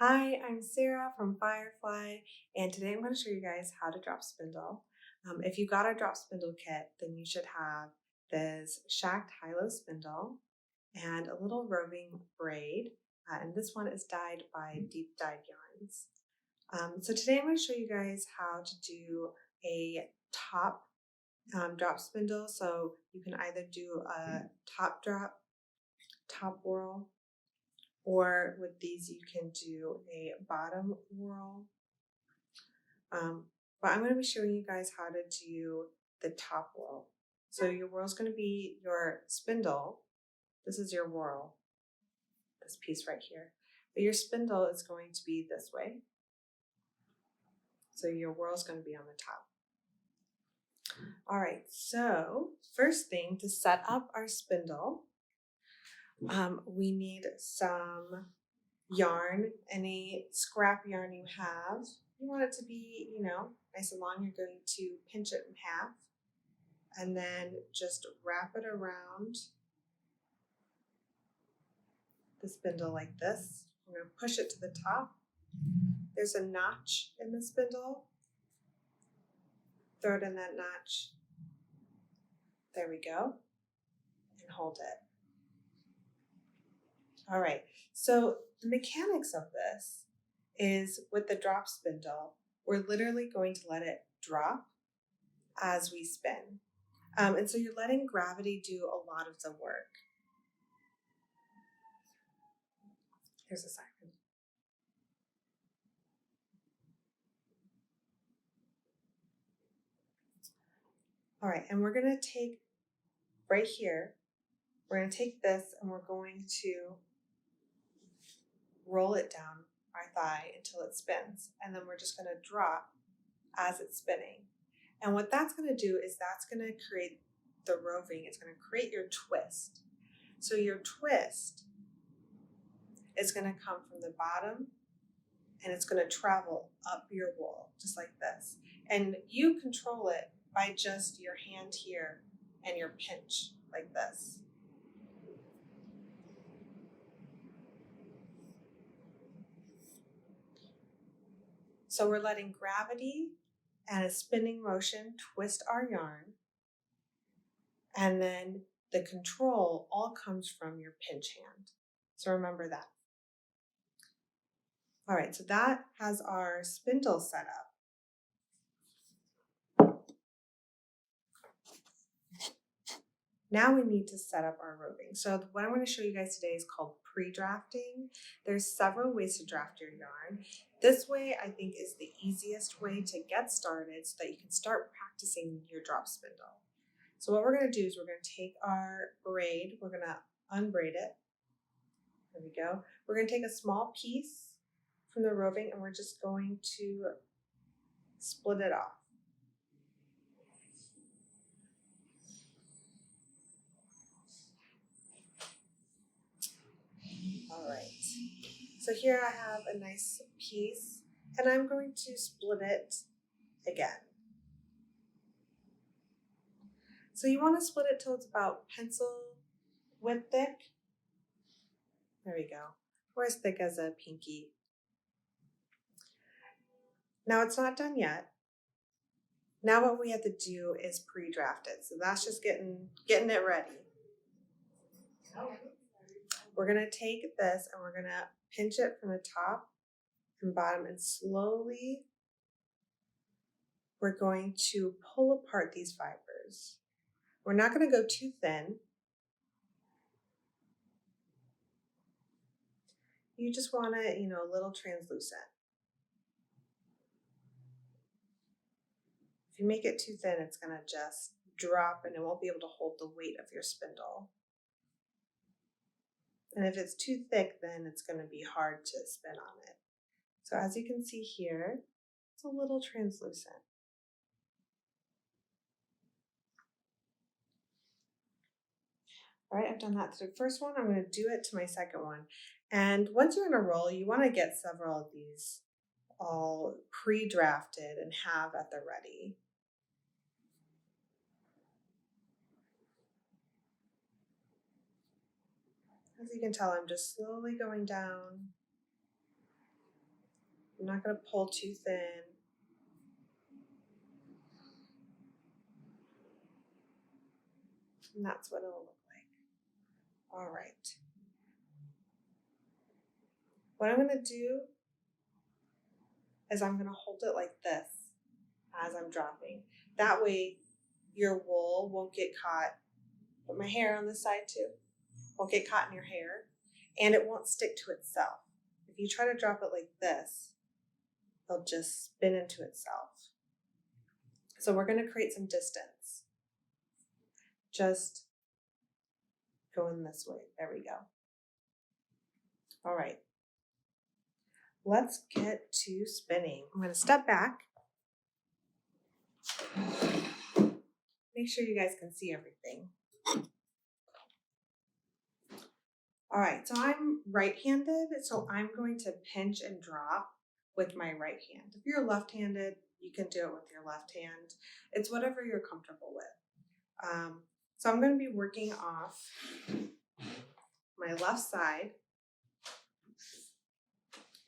Hi, I'm Sarah from Firefly, and today I'm going to show you guys how to drop spindle. If you got a drop spindle kit, then you should have this Schacht high-low spindle and a little roving braid, and this one is dyed by deep dyed yarns. So today I'm going to show you guys how to do a top drop spindle. So you can either do a top drop, top whirl, or with these you can do a bottom whirl. But I'm going to be showing you guys how to do the top whirl. So your whirl is going to be your spindle. This is your whirl, this piece right here. But your spindle is going to be this way. So your whirl is going to be on the top. All right, so first thing, to set up our spindle, we need some yarn, any scrap yarn you have. You want it to be, nice and long. You're going to pinch it in half and then just wrap it around the spindle like this. I'm going to push it to the top. There's a notch in the spindle. Throw it in that notch. There we go. And hold it. All right, so the mechanics of this is with the drop spindle, we're literally going to let it drop as we spin. And so you're letting gravity do a lot of the work. Here's a siren. All right, and we're going to take right here, we're going to take this and we're going to roll it down our thigh until it spins. And then we're just going to drop as it's spinning. And what that's going to do is that's going to create the roving. It's going to create your twist. So your twist is going to come from the bottom and it's going to travel up your wool just like this. And you control it by just your hand here and your pinch like this. So we're letting gravity and a spinning motion twist our yarn. And then the control all comes from your pinch hand. So remember that. All right, so that has our spindle set up. Now we need to set up our roving. So what I'm going to show you guys today is called pre-drafting. There's several ways to draft your yarn. This way I think is the easiest way to get started so that you can start practicing your drop spindle. So what we're going to do is we're going to take our braid, we're going to unbraid it. There we go. We're going to take a small piece from the roving and we're just going to split it off. All right, so here I have a nice piece and I'm going to split it again. So you want to split it till it's about pencil width thick. There we go, or as thick as a pinky. Now it's not done yet. Now what we have to do is pre-draft it. So that's just getting it ready. We're gonna take this and we're gonna pinch it from the top and bottom and slowly we're going to pull apart these fibers. We're not gonna go too thin. You just want it, a little translucent. If you make it too thin, it's gonna just drop and it won't be able to hold the weight of your spindle. And if it's too thick, then it's gonna be hard to spin on it. So as you can see here, it's a little translucent. All right, I've done that to the first one. I'm going to do it to my second one. And once you're in a roll, you want to get several of these all pre-drafted and have at the ready. As you can tell, I'm just slowly going down. I'm not going to pull too thin. And that's what it'll look like. All right. What I'm going to do is I'm going to hold it like this as I'm dropping. That way your wool won't get caught. Put my hair on this side too. Won't get caught in your hair, and it won't stick to itself. If you try to drop it like this, it'll just spin into itself. So we're going to create some distance. Just going this way. There we go. All right. Let's get to spinning. I'm going to step back. Make sure you guys can see everything. All right, so I'm right-handed, so I'm going to pinch and drop with my right hand. If you're left-handed, you can do it with your left hand. It's whatever you're comfortable with. So I'm going to be working off my left side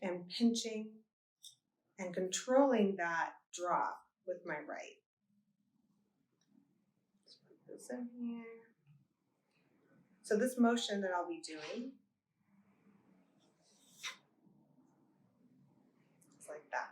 and pinching and controlling that drop with my right. Let's put this in here. So this motion that I'll be doing is like that.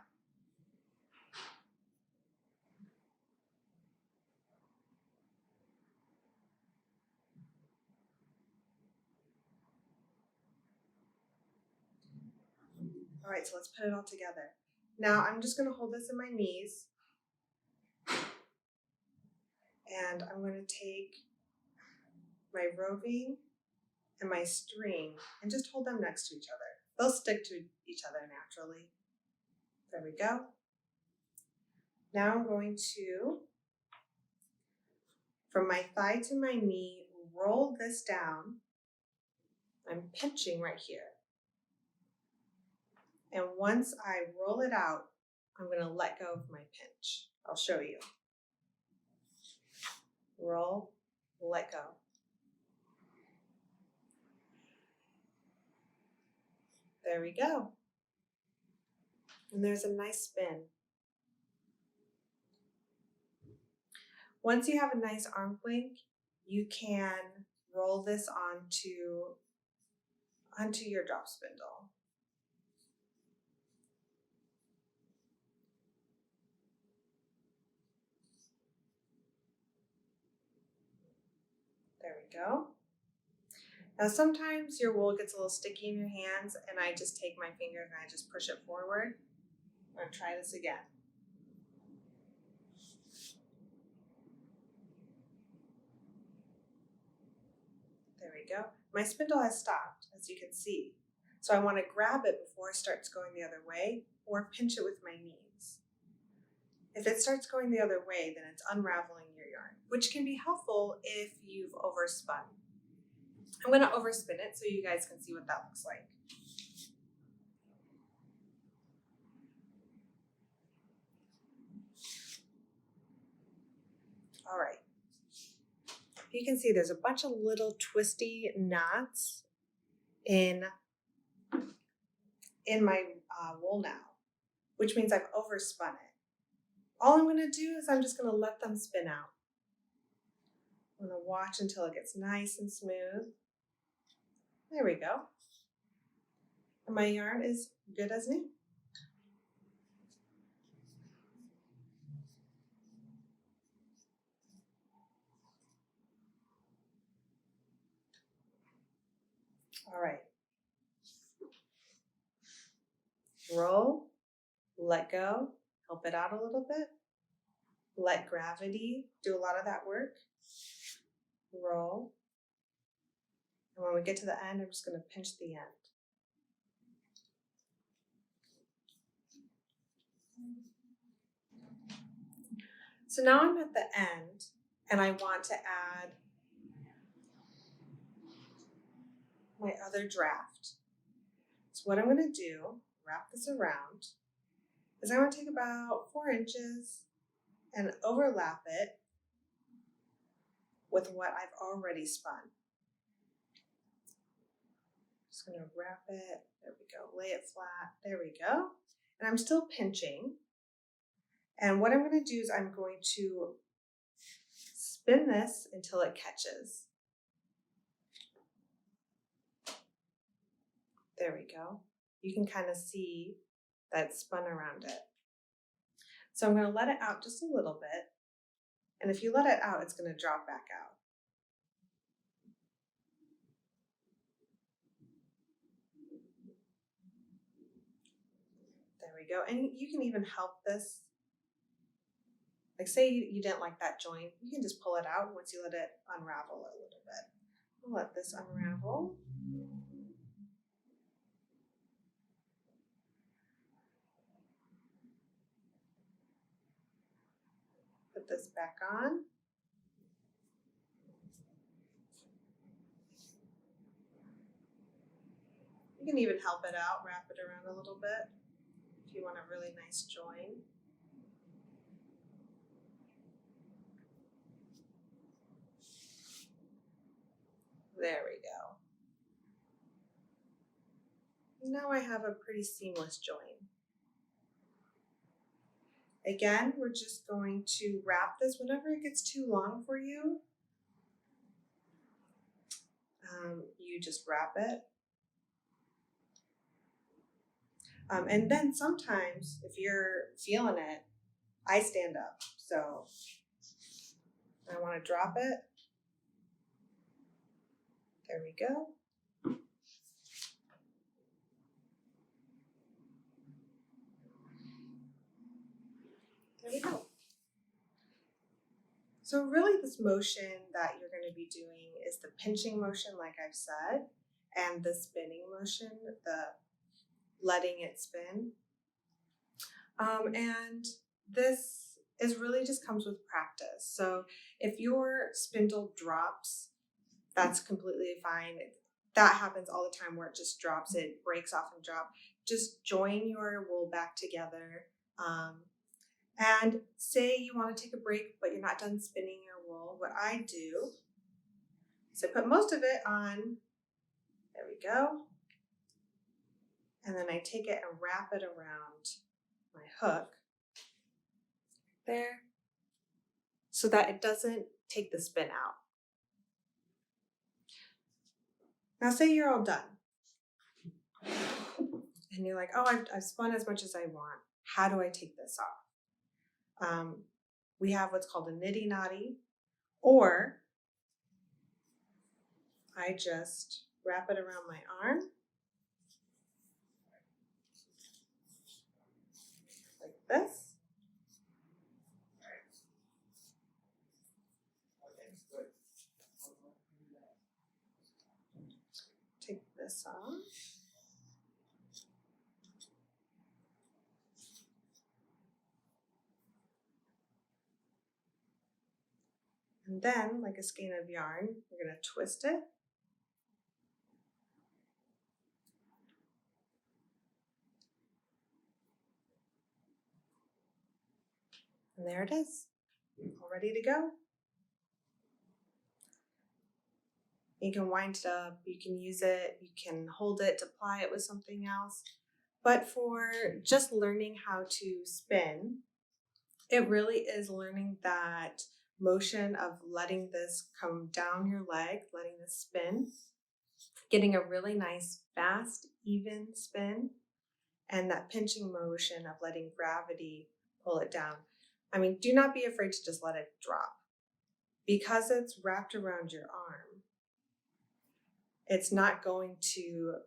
All right, so let's put it all together. Now I'm just going to hold this in my knees, and I'm going to take my roving and my string and just hold them next to each other. They'll stick to each other naturally. There we go. Now I'm going to, from my thigh to my knee, roll this down. I'm pinching right here. And once I roll it out, I'm going to let go of my pinch. I'll show you. Roll, let go. There we go. And there's a nice spin. Once you have a nice arm flank, you can roll this onto your drop spindle. There we go. Now sometimes your wool gets a little sticky in your hands, and I just take my finger and I just push it forward. I'm going to try this again. There we go. My spindle has stopped, as you can see. So I want to grab it before it starts going the other way, or pinch it with my knees. If it starts going the other way, then it's unraveling your yarn, which can be helpful if you've overspun. I'm going to overspin it so you guys can see what that looks like. All right. You can see there's a bunch of little twisty knots in my wool now, which means I've overspun it. All I'm going to do is I'm just going to let them spin out. I'm going to watch until it gets nice and smooth. There we go. And my yarn is good as new. All right. Roll, let go, help it out a little bit. Let gravity do a lot of that work. Roll. And when we get to the end, I'm just going to pinch the end. So now I'm at the end, and I want to add my other draft. So what I'm going to do, wrap this around, is I'm going to take about 4 inches and overlap it with what I've already spun. Just going to wrap it. There we go. Lay it flat. There we go. and I'm still pinching. And what I'm going to do is I'm going to spin this until it catches. There we go. You can kind of see that it's spun around it. So I'm going to let it out just a little bit. And if you let it out, it's going to drop back out. There we go. And you can even help this. Like say you didn't like that joint, you can just pull it out once you let it unravel a little bit. I'll let this unravel. Put this back on. You can even help it out, wrap it around a little bit if you want a really nice join. There we go. Now I have a pretty seamless join. Again, we're just going to wrap this whenever it gets too long for you. You just wrap it. And then sometimes if you're feeling it, I stand up. So I want to drop it. There we go. There we go. So really this motion that you're going to be doing is the pinching motion, like I've said, and the spinning motion, the letting it spin. And this is really just comes with practice. So if your spindle drops, that's completely fine. That happens all the time where it just drops, it breaks off and drops. Just join your wool back together. And say you want to take a break, but you're not done spinning your wool. What I do is I put most of it on, there we go. And then I take it and wrap it around my hook there so that it doesn't take the spin out. Now say you're all done and you're like, oh, I've spun as much as I want. How do I take this off? We have what's called a niddy noddy, or I just wrap it around my arm like this. Take this off. And then, like a skein of yarn, you're going to twist it. And there it is, all ready to go. You can wind it up, you can use it, you can hold it to ply it with something else. But for just learning how to spin, it really is learning that motion of letting this come down your leg, letting this spin, getting a really nice, fast, even spin, and that pinching motion of letting gravity pull it down. I mean, do not be afraid to just let it drop. Because it's wrapped around your arm, it's not going to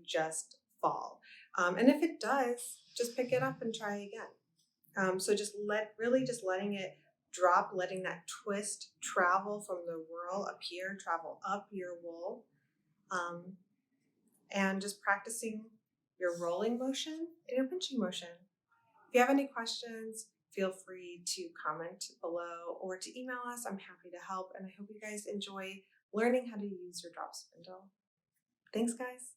just fall. And if it does, just pick it up and try again. So just letting it drop, letting that twist travel from the whirl up here, travel up your wool, and just practicing your rolling motion and your pinching motion. If you have any questions, feel free to comment below or to email us. I'm happy to help, and I hope you guys enjoy learning how to use your drop spindle. Thanks, guys.